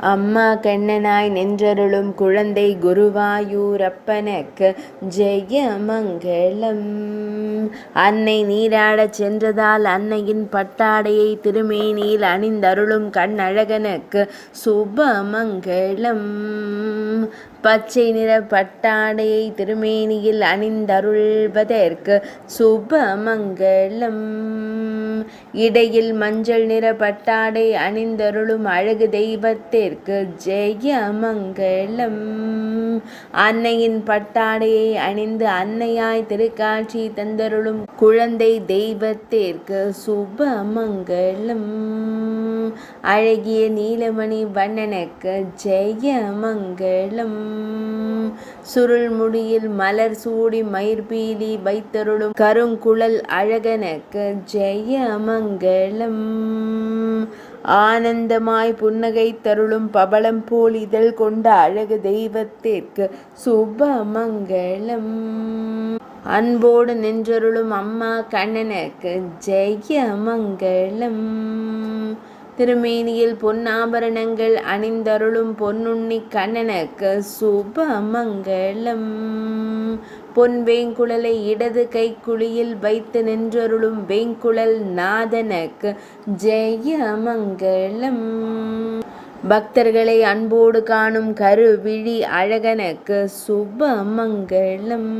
அம்மா கண்ணனாய் நின்றருளும் குழந்தை குருவாயூரப்பனுக்கு ஜெயமங்கலம். அன்னை நீராடச் சென்றதால் அன்னையின் பட்டாடையை திருமேனியில் அணிந்தருளும் கண்ணழகனுக்கு சுபமங்கலம். பச்சை நிற பட்டாடையை திருமேனியில் அணிந்தருள்வதற்கு சுபமங்கலம். இடையில் மஞ்சள் நிற பட்டாடை அணிந்தருளும் அழகு தெய்வத்திற்கு ஜெயமங்கலம். அன்னையின் பட்டாடையை அணிந்து அன்னையாய் திருக்காட்சி தந்தருளும் குழந்தை தெய்வத்திற்கு சுபமங்கலம். அழகிய நீலமணி வண்ணனுக்கு ஜெயமங்கலம். சுருள் முடியில் மலர் சூடி மயிர்பீலி வைத்தருளும் கருங்குழல் அழகனுக்கு ஜெயமங்கலம். ஆனந்தமாய் புன்னகை தருளும் பவளம் போல் இதழ் கொண்ட அழகு தெய்வத்திற்கு சுபமங்கலம். அன்போடு நின்றருளும் அம்மா கண்ணனுக்கு ஜெயமங்கலம். திருமேனியில் பொன்னாபரணங்கள் அணிந்தருளும் பொன்னுண்ணி கண்ணனுக்கு சுபமங்கலம். பொன் வேங்குழலை இடது கைக்குழியில் வைத்து நின்றருளும் வேங்குழல் நாதனுக்கு ஜெயமங்கலம். பக்தர்களை அன்போடு காணும் கருவிழி அழகனுக்கு சுபமங்கலம்.